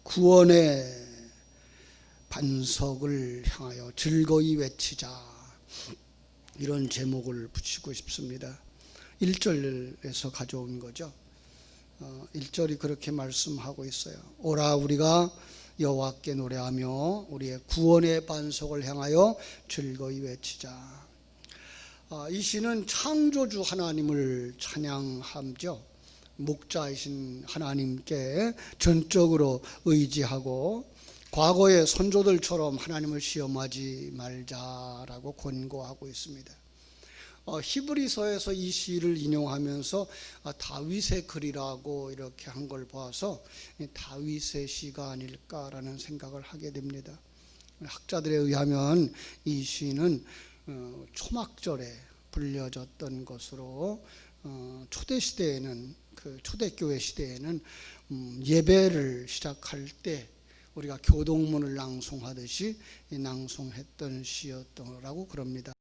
구원의 반석을 향하여 즐거이 외치자, 이런 제목을 붙이고 싶습니다. 1절에서 가져온 거죠. 1절이 그렇게 말씀하고 있어요. 오라 우리가 여호와께 노래하며 우리의 구원의 반석을 향하여 즐거이 외치자. 이 시는 창조주 하나님을 찬양하죠. 목자이신 하나님께 전적으로 의지하고 과거의 선조들처럼 하나님을 시험하지 말자라고 권고하고 있습니다. 히브리서에서 이 시를 인용하면서 다윗의 글이라고 이렇게 한 걸 봐서 다윗의 시가 아닐까라는 생각을 하게 됩니다. 학자들에 의하면 이 시는 초막절에 불려졌던 것으로, 초대시대에는, 초대교회 시대에는 예배를 시작할 때 우리가 교동문을 낭송하듯이 낭송했던 시였더라고 그럽니다.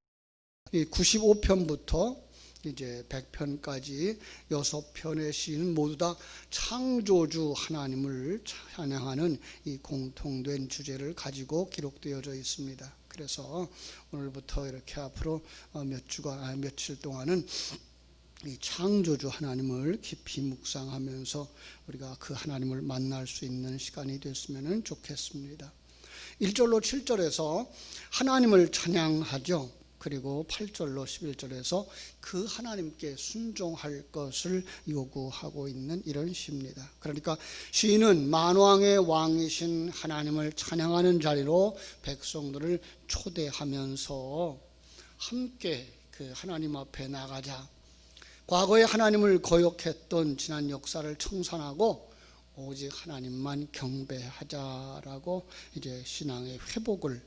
95편부터 이제 100편까지 6편의 시는 모두 다 창조주 하나님을 찬양하는 이 공통된 주제를 가지고 기록되어져 있습니다. 그래서 오늘부터 이렇게 앞으로 며칠 동안은 이 창조주 하나님을 깊이 묵상하면서 우리가 그 하나님을 만날 수 있는 시간이 됐으면 좋겠습니다. 1절로 7절에서 하나님을 찬양하죠. 그리고 8절로 11절에서 그 하나님께 순종할 것을 요구하고 있는 이런 시입니다. 그러니까 시인은 만왕의 왕이신 하나님을 찬양하는 자리로 백성들을 초대하면서 함께 그 하나님 앞에 나가자, 과거에 하나님을 거역했던 지난 역사를 청산하고 오직 하나님만 경배하자라고 이제 신앙의 회복을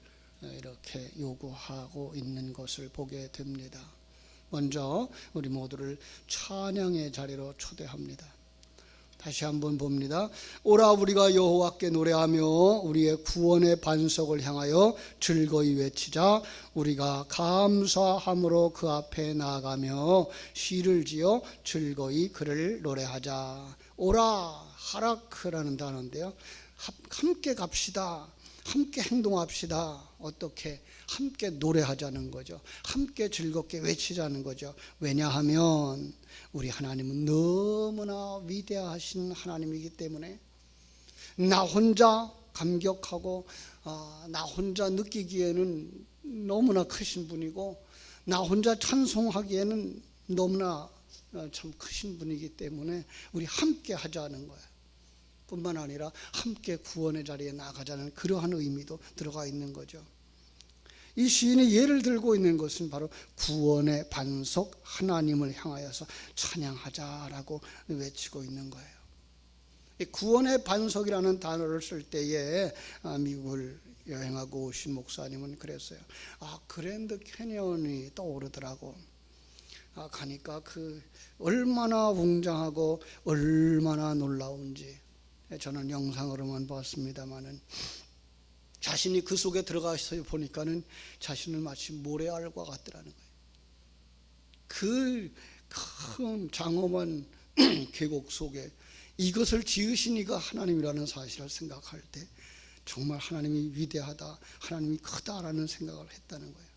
이렇게 요구하고 있는 것을 보게 됩니다. 먼저 우리 모두를 찬양의 자리로 초대합니다. 다시 한번 봅니다. 오라 우리가 여호와께 노래하며 우리의 구원의 반석을 향하여 즐거이 외치자. 우리가 감사함으로 그 앞에 나아가며 시를 지어 즐거이 그를 노래하자. 오라, 하라크라는 단어인데요, 함께 갑시다, 함께 행동합시다. 어떻게? 함께 노래하자는 거죠. 함께 즐겁게 외치자는 거죠. 왜냐하면 우리 하나님은 너무나 위대하신 하나님이기 때문에 나 혼자 감격하고 나 혼자 느끼기에는 너무나 크신 분이고 나 혼자 찬송하기에는 너무나 참 크신 분이기 때문에 우리 함께 하자는 거예요. 뿐만 아니라 함께 구원의 자리에 나가자는 그러한 의미도 들어가 있는 거죠. 이 시인이 예를 들고 있는 것은 바로 구원의 반석 하나님을 향하여서 찬양하자라고 외치고 있는 거예요. 이 구원의 반석이라는 단어를 쓸 때에 미국을 여행하고 오신 목사님은 그랬어요. 그랜드 캐니언이 떠오르더라고. 가니까 그 얼마나 웅장하고 얼마나 놀라운지 저는 영상으로만 봤습니다만은 자신이 그 속에 들어가서 보니까는 자신을 마치 모래알과 같더라는 거예요. 그 큰 장엄한 계곡 속에 이것을 지으신 이가 하나님이라는 사실을 생각할 때 정말 하나님이 위대하다, 하나님이 크다라는 생각을 했다는 거예요.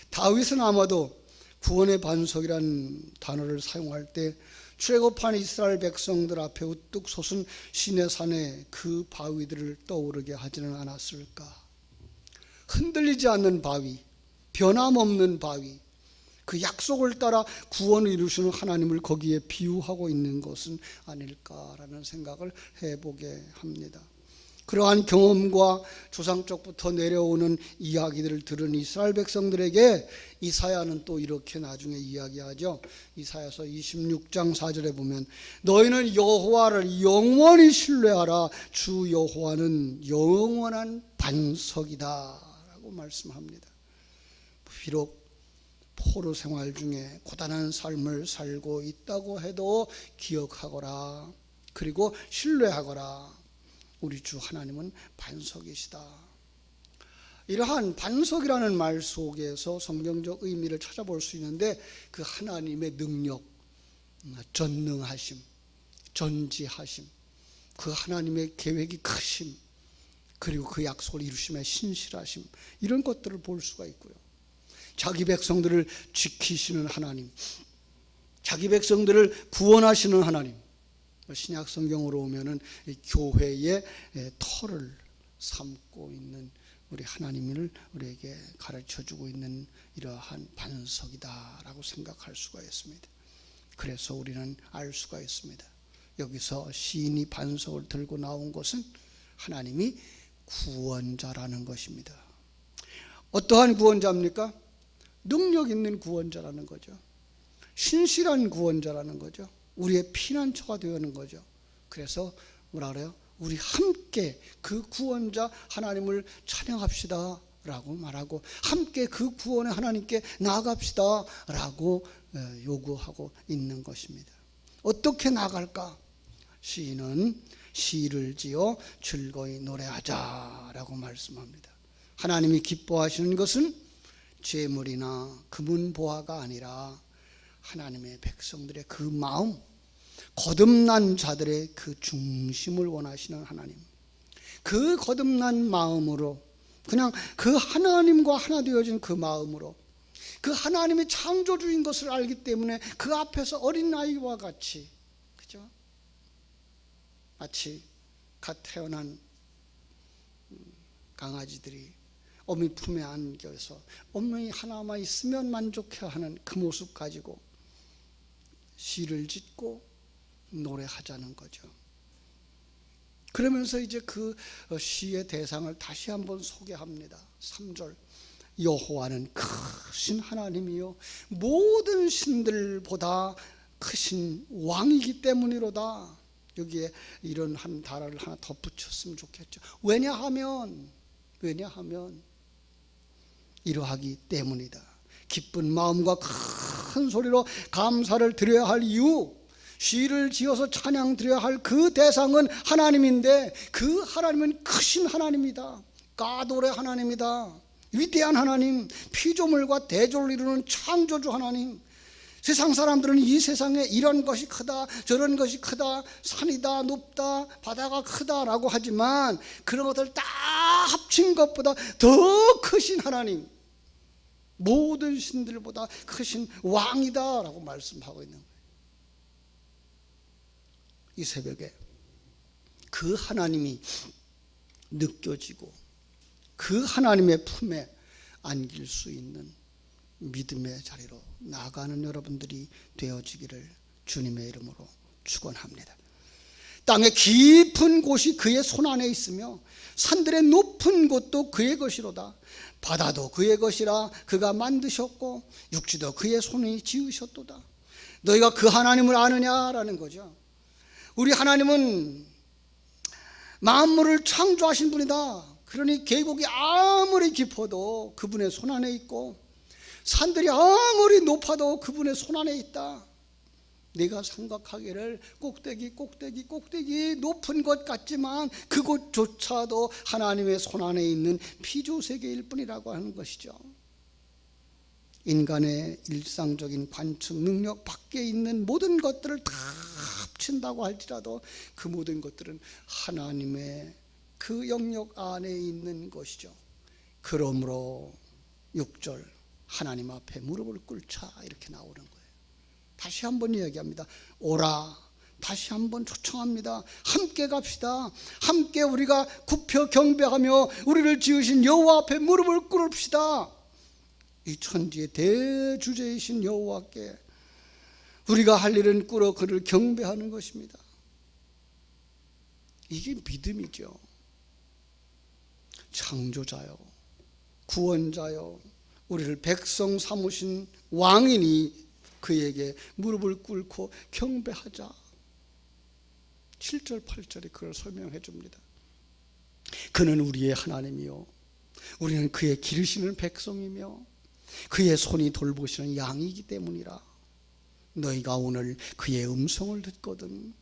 다윗은 아마도 구원의 반석이라는 단어를 사용할 때 출애굽한 이스라엘 백성들 앞에 우뚝 솟은 시내산의 그 바위들을 떠오르게 하지는 않았을까? 흔들리지 않는 바위, 변함없는 바위, 그 약속을 따라 구원을 이루시는 하나님을 거기에 비유하고 있는 것은 아닐까라는 생각을 해보게 합니다. 그러한 경험과 조상적부터 내려오는 이야기들을 들은 이스라엘 백성들에게 이사야는 또 이렇게 나중에 이야기하죠. 이사야서 26장 4절에 보면 너희는 여호와를 영원히 신뢰하라. 주 여호와는 영원한 반석이다 라고 말씀합니다. 비록 포로 생활 중에 고단한 삶을 살고 있다고 해도 기억하거라. 그리고 신뢰하거라. 우리 주 하나님은 반석이시다. 이러한 반석이라는 말 속에서 성경적 의미를 찾아볼 수 있는데 그 하나님의 능력, 전능하심, 전지하심, 그 하나님의 계획이 크심, 그리고 그 약속을 이루심의 신실하심, 이런 것들을 볼 수가 있고요. 자기 백성들을 지키시는 하나님, 자기 백성들을 구원하시는 하나님. 신약 성경으로 오면은 교회의 터를 삼고 있는 우리 하나님을 우리에게 가르쳐주고 있는 이러한 반석이다라고 생각할 수가 있습니다. 그래서 우리는 알 수가 있습니다. 여기서 시인이 반석을 들고 나온 것은 하나님이 구원자라는 것입니다. 어떠한 구원자입니까? 능력 있는 구원자라는 거죠. 신실한 구원자라는 거죠. 우리의 피난처가 되는 거죠. 그래서 뭐라 그래요? 우리 함께 그 구원자 하나님을 찬양합시다 라고 말하고, 함께 그 구원의 하나님께 나아갑시다 라고 요구하고 있는 것입니다. 어떻게 나아갈까? 시인은 시를 지어 즐거이 노래하자 라고 말씀합니다. 하나님이 기뻐하시는 것은 재물이나 금은 보화가 아니라 하나님의 백성들의 그 마음, 거듭난 자들의 그 중심을 원하시는 하나님, 그 거듭난 마음으로, 그냥 그 하나님과 하나 되어진 그 마음으로, 그 하나님이 창조주인 것을 알기 때문에 그 앞에서 어린아이와 같이, 그죠? 마치 갓 태어난 강아지들이 어미 품에 안겨서 어머니 하나만 있으면 만족해하는 그 모습 가지고 시를 짓고 노래하자는 거죠. 그러면서 이제 그 시의 대상을 다시 한번 소개합니다. 3절, 여호와는 크신 하나님이요 모든 신들보다 크신 왕이기 때문이로다. 여기에 이런 한 단어를 하나 덧붙였으면 좋겠죠. 왜냐하면 이러하기 때문이다. 기쁜 마음과 큰 소리로 감사를 드려야 할 이유, 시를 지어서 찬양 드려야 할 그 대상은 하나님인데, 그 하나님은 크신 하나님이다. 가돌의 하나님이다. 위대한 하나님, 피조물과 대조를 이루는 창조주 하나님. 세상 사람들은 이 세상에 이런 것이 크다, 저런 것이 크다, 산이다, 높다, 바다가 크다라고 하지만 그런 것들 다 합친 것보다 더 크신 하나님, 모든 신들보다 크신 왕이다라고 말씀하고 있는 거예요. 이 새벽에 그 하나님이 느껴지고 그 하나님의 품에 안길 수 있는 믿음의 자리로 나아가는 여러분들이 되어지기를 주님의 이름으로 축원합니다. 땅의 깊은 곳이 그의 손 안에 있으며 산들의 높은 곳도 그의 것이로다. 바다도 그의 것이라 그가 만드셨고 육지도 그의 손이 지으셨도다. 너희가 그 하나님을 아느냐라는 거죠. 우리 하나님은 만물을 창조하신 분이다. 그러니 계곡이 아무리 깊어도 그분의 손 안에 있고 산들이 아무리 높아도 그분의 손 안에 있다. 내가 생각하기를 꼭대기 높은 것 같지만 그곳조차도 하나님의 손 안에 있는 피조세계일 뿐이라고 하는 것이죠. 인간의 일상적인 관측 능력 밖에 있는 모든 것들을 다 합친다고 할지라도 그 모든 것들은 하나님의 그 영역 안에 있는 것이죠. 그러므로 6절, 하나님 앞에 무릎을 꿇자 이렇게 나오는 거예요. 다시 한번 이야기합니다. 오라, 다시 한번 초청합니다. 함께 갑시다. 함께 우리가 굽혀 경배하며 우리를 지으신 여호와 앞에 무릎을 꿇읍시다. 이 천지의 대주제이신 여호와께 우리가 할 일은 꿇어 그를 경배하는 것입니다. 이게 믿음이죠. 창조자요, 구원자요, 우리를 백성 삼으신 왕이니 그에게 무릎을 꿇고 경배하자. 7절 8절이 그걸 설명해 줍니다. 그는 우리의 하나님이요 우리는 그의 기르시는 백성이며 그의 손이 돌보시는 양이기 때문이라. 너희가 오늘 그의 음성을 듣거든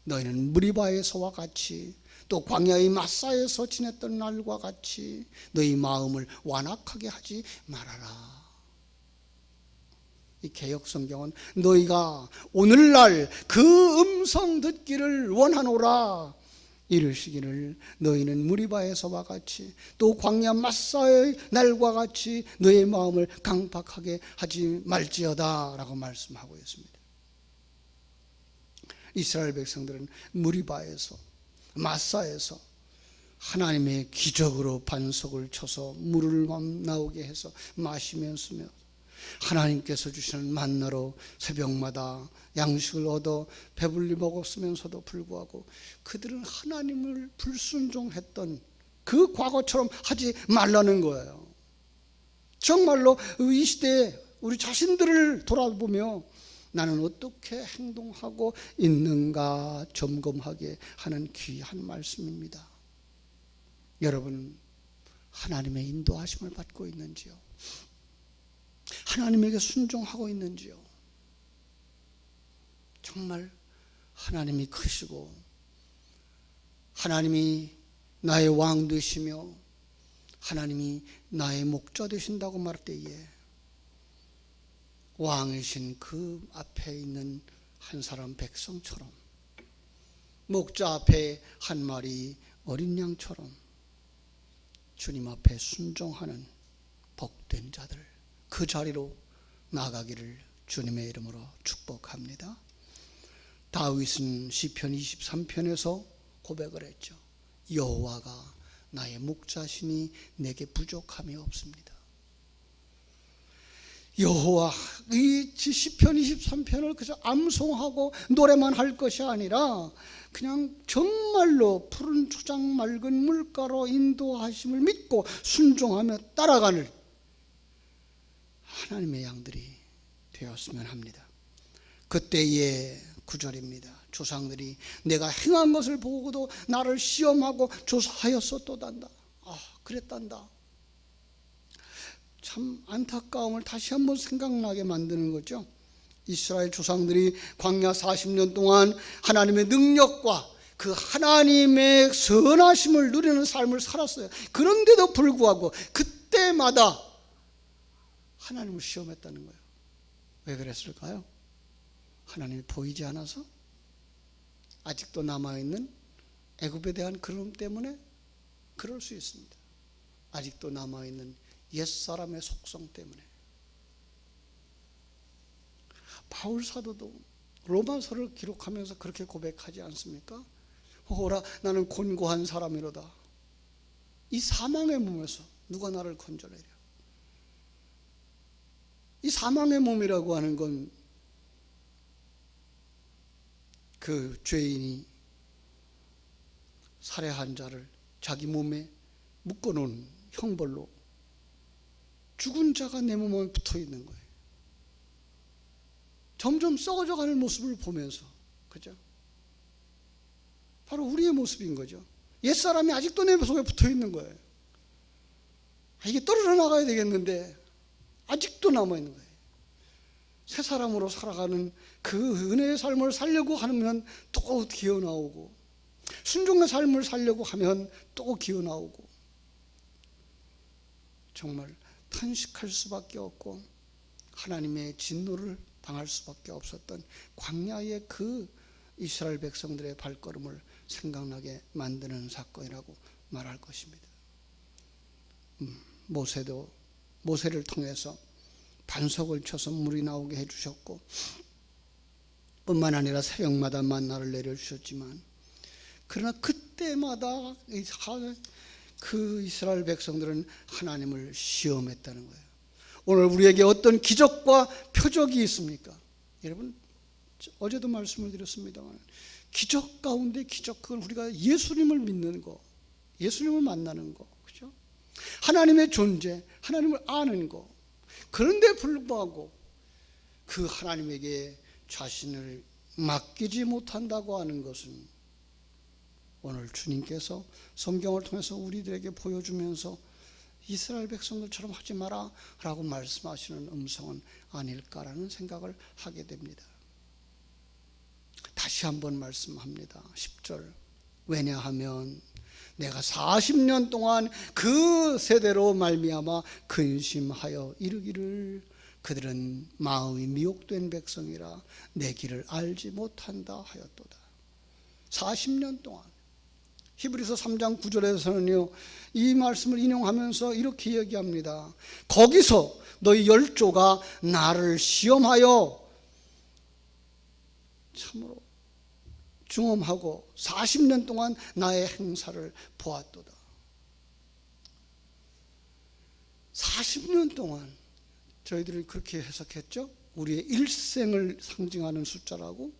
너희는 무리바에서와 같이 또 광야의 마사에서 지냈던 날과 같이 너희 마음을 완악하게 하지 말아라. 이 개역성경은 너희가 오늘날 그 음성 듣기를 원하노라, 이르시기를 너희는 무리바에서와 같이 또 광야 마사의 날과 같이 너의 마음을 강팍하게 하지 말지어다 라고 말씀하고 있습니다. 이스라엘 백성들은 무리바에서 마사에서 하나님의 기적으로 반석을 쳐서 물을 나오게 해서 마시면서 하나님께서 주시는 만나로 새벽마다 양식을 얻어 배불리 먹었으면서도 불구하고 그들은 하나님을 불순종했던 그 과거처럼 하지 말라는 거예요. 정말로 이 시대에 우리 자신들을 돌아보며 나는 어떻게 행동하고 있는가 점검하게 하는 귀한 말씀입니다. 여러분, 하나님의 인도하심을 받고 있는지요? 하나님에게 순종하고 있는지요? 정말 하나님이 크시고 하나님이 나의 왕 되시며 하나님이 나의 목자 되신다고 말할 때에 왕이신 그 앞에 있는 한 사람 백성처럼 목자 앞에 한 마리 어린 양처럼 주님 앞에 순종하는 복된 자들, 그 자리로 나가기를 주님의 이름으로 축복합니다. 다윗은 시편 23편에서 고백을 했죠. 여호와가 나의 목자시니 내게 부족함이 없습니다. 여호와, 이 시편 23편을 그저 암송하고 노래만 할 것이 아니라 그냥 정말로 푸른 초장 맑은 물가로 인도하심을 믿고 순종하며 따라가는 하나님의 양들이 되었으면 합니다. 그때의 구절입니다. 조상들이 내가 행한 것을 보고도 나를 시험하고 조사하였었도단다. 그랬단다. 참 안타까움을 다시 한번 생각나게 만드는 거죠. 이스라엘 조상들이 광야 40년 동안 하나님의 능력과 그 하나님의 선하심을 누리는 삶을 살았어요. 그런데도 불구하고 그때마다 하나님을 시험했다는 거예요. 왜 그랬을까요? 하나님이 보이지 않아서? 아직도 남아있는 애굽에 대한 그리움 때문에? 그럴 수 있습니다. 아직도 남아있는 옛사람의 속성 때문에. 바울 사도도 로마서를 기록하면서 그렇게 고백하지 않습니까? 오라 나는 곤고한 사람이로다. 이 사망의 몸에서 누가 나를 건져내랴. 이 사망의 몸이라고 하는 건 그 죄인이 살해한 자를 자기 몸에 묶어놓은 형벌로 죽은 자가 내 몸에 붙어 있는 거예요. 점점 썩어져가는 모습을 보면서, 그죠? 바로 우리의 모습인 거죠. 옛사람이 아직도 내 속에 붙어 있는 거예요. 이게 떨어져 나가야 되겠는데 아직도 남아 있는 거예요. 새 사람으로 살아가는 그 은혜의 삶을 살려고 하면 또 기어 나오고, 순종의 삶을 살려고 하면 또 기어 나오고, 정말 탄식할 수밖에 없고 하나님의 진노를 당할 수밖에 없었던 광야의 그 이스라엘 백성들의 발걸음을 생각나게 만드는 사건이라고 말할 것입니다. 모세를 통해서 반석을 쳐서 물이 나오게 해주셨고, 뿐만 아니라 새벽마다 만나를 내려주셨지만, 그러나 그때마다 그 이스라엘 백성들은 하나님을 시험했다는 거예요. 오늘 우리에게 어떤 기적과 표적이 있습니까? 여러분, 어제도 말씀을 드렸습니다만 기적 가운데 기적, 그건 우리가 예수님을 믿는 거, 예수님을 만나는 거, 그죠? 하나님의 존재, 하나님을 아는 거. 그런데 불구하고 그 하나님에게 자신을 맡기지 못한다고 하는 것은 오늘 주님께서 성경을 통해서 우리들에게 보여주면서 이스라엘 백성들처럼 하지 마라 라고 말씀하시는 음성은 아닐까라는 생각을 하게 됩니다. 다시 한번 말씀합니다. 10절. 왜냐하면 내가 40년 동안 그 세대로 말미암아 근심하여 이르기를 그들은 마음이 미혹된 백성이라 내 길을 알지 못한다 하였도다. 40년 동안 히브리서 3장 9절에서는요 이 말씀을 인용하면서 이렇게 얘기합니다. 거기서 너희 열조가 나를 시험하여 참으로 중험하고 40년 동안 나의 행사를 보았도다. 40년 동안 저희들이 그렇게 해석했죠. 우리의 일생을 상징하는 숫자라고.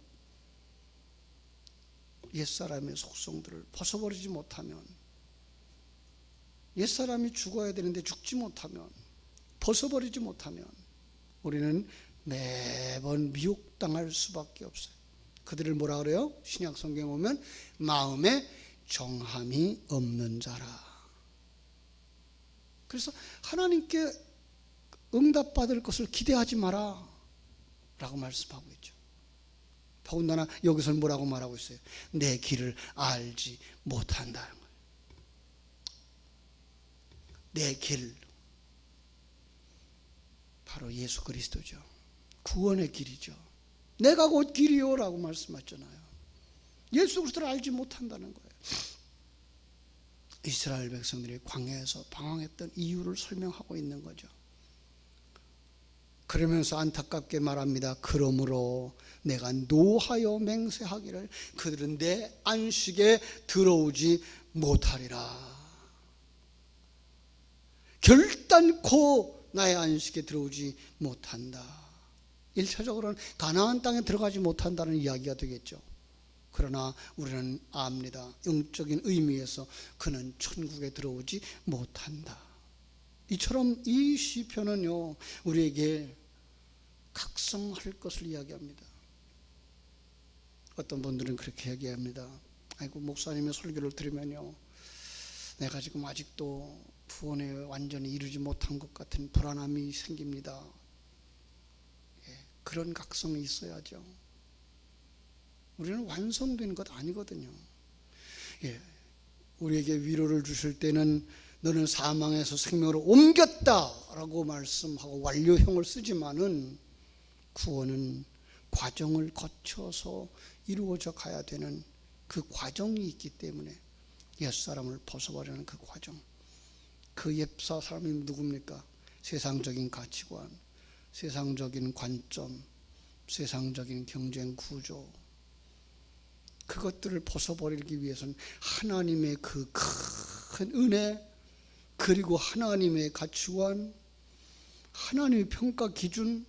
옛사람의 속성들을 벗어버리지 못하면, 옛사람이 죽어야 되는데 죽지 못하면, 벗어버리지 못하면 우리는 매번 미혹당할 수밖에 없어요. 그들을 뭐라 그래요? 신약 성경에 보면 마음에 정함이 없는 자라. 그래서 하나님께 응답받을 것을 기대하지 마라 라고 말씀하고 있죠. 더군다나 여기서는 뭐라고 말하고 있어요? 내 길을 알지 못한다는 거예요. 내 길, 바로 예수 그리스도죠. 구원의 길이죠. 내가 곧 길이요 라고 말씀하셨잖아요. 예수 그리스도를 알지 못한다는 거예요. 이스라엘 백성들이 광야에서 방황했던 이유를 설명하고 있는 거죠. 그러면서 안타깝게 말합니다. 그러므로 내가 노하여 맹세하기를 그들은 내 안식에 들어오지 못하리라. 결단코 나의 안식에 들어오지 못한다. 1차적으로는 가나안 땅에 들어가지 못한다는 이야기가 되겠죠. 그러나 우리는 압니다. 영적인 의미에서 그는 천국에 들어오지 못한다. 이처럼 이 시편은요 우리에게 각성할 것을 이야기합니다. 어떤 분들은 그렇게 얘기합니다. 아이고, 목사님의 설교를 들으면요 내가 지금 아직도 구원에 완전히 이루지 못한 것 같은 불안함이 생깁니다. 그런 각성이 있어야죠. 우리는 완성된 것 아니거든요. 우리에게 위로를 주실 때는 너는 사망에서 생명으로 옮겼다라고 말씀하고 완료형을 쓰지만은 구원은 과정을 거쳐서 이루어져 가야 되는 그 과정이 있기 때문에 옛사람을 벗어버리는 그 과정. 그 옛사 사람이 누굽니까? 세상적인 가치관, 세상적인 관점, 세상적인 경쟁 구조, 그것들을 벗어버리기 위해서는 하나님의 그 큰 은혜, 그리고 하나님의 가치관, 하나님의 평가 기준,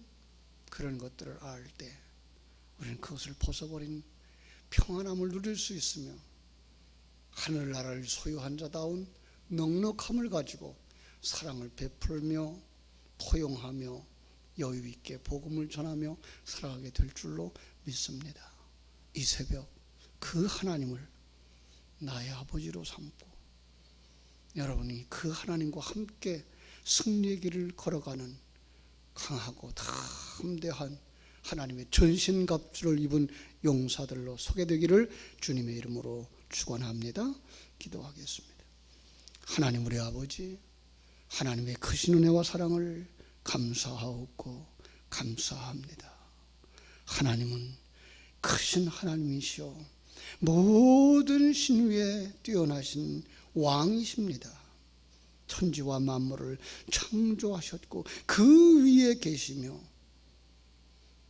그런 것들을 알 때 우리는 그것을 벗어버린 평안함을 누릴 수 있으며 하늘나라를 소유한 자다운 넉넉함을 가지고 사랑을 베풀며 포용하며 여유 있게 복음을 전하며 살아가게 될 줄로 믿습니다. 이 새벽 그 하나님을 나의 아버지로 삼고 여러분이 그 하나님과 함께 승리의 길을 걸어가는 강하고 담대한 하나님의 전신갑주를 입은 용사들로 소개되기를 주님의 이름으로 축원합니다. 기도하겠습니다. 하나님 우리 아버지, 하나님의 크신 은혜와 사랑을 감사하옵고 감사합니다. 하나님은 크신 하나님이시오 모든 신위에 뛰어나신 왕이십니다. 천지와 만물을 창조하셨고 그 위에 계시며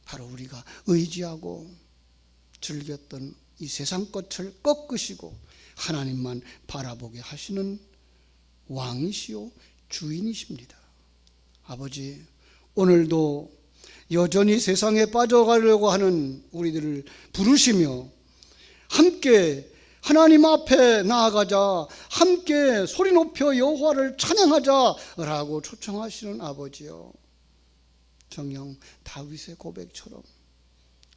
바로 우리가 의지하고 즐겼던 이 세상 것을 꺾으시고 하나님만 바라보게 하시는 왕이시요 주인이십니다. 아버지, 오늘도 여전히 세상에 빠져가려고 하는 우리들을 부르시며 함께 하나님 앞에 나아가자, 함께 소리 높여 여호와를 찬양하자라고 초청하시는 아버지요, 정녕 다윗의 고백처럼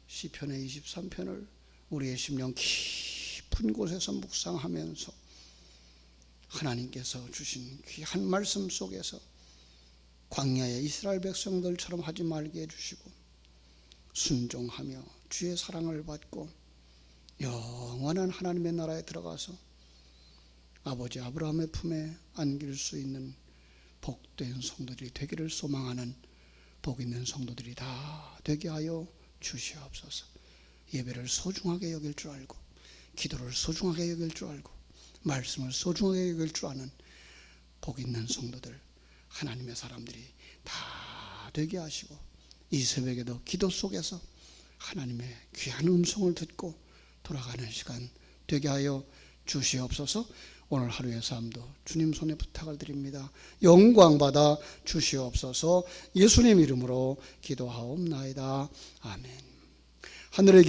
시편의 23편을 우리의 심령 깊은 곳에서 묵상하면서 하나님께서 주신 귀한 말씀 속에서 광야의 이스라엘 백성들처럼 하지 말게 해주시고 순종하며 주의 사랑을 받고 영원한 하나님의 나라에 들어가서 아버지 아브라함의 품에 안길 수 있는 복된 성도들이 되기를 소망하는 복 있는 성도들이 다 되게 하여 주시옵소서. 예배를 소중하게 여길 줄 알고 기도를 소중하게 여길 줄 알고 말씀을 소중하게 여길 줄 아는 복 있는 성도들, 하나님의 사람들이 다 되게 하시고, 이 새벽에도 기도 속에서 하나님의 귀한 음성을 듣고 돌아가는 시간 되게 하여 주시옵소서. 오늘 하루의 삶도 주님 손에 부탁을 드립니다. 영광 받아 주시옵소서. 예수님 이름으로 기도하옵나이다. 아멘. 하늘에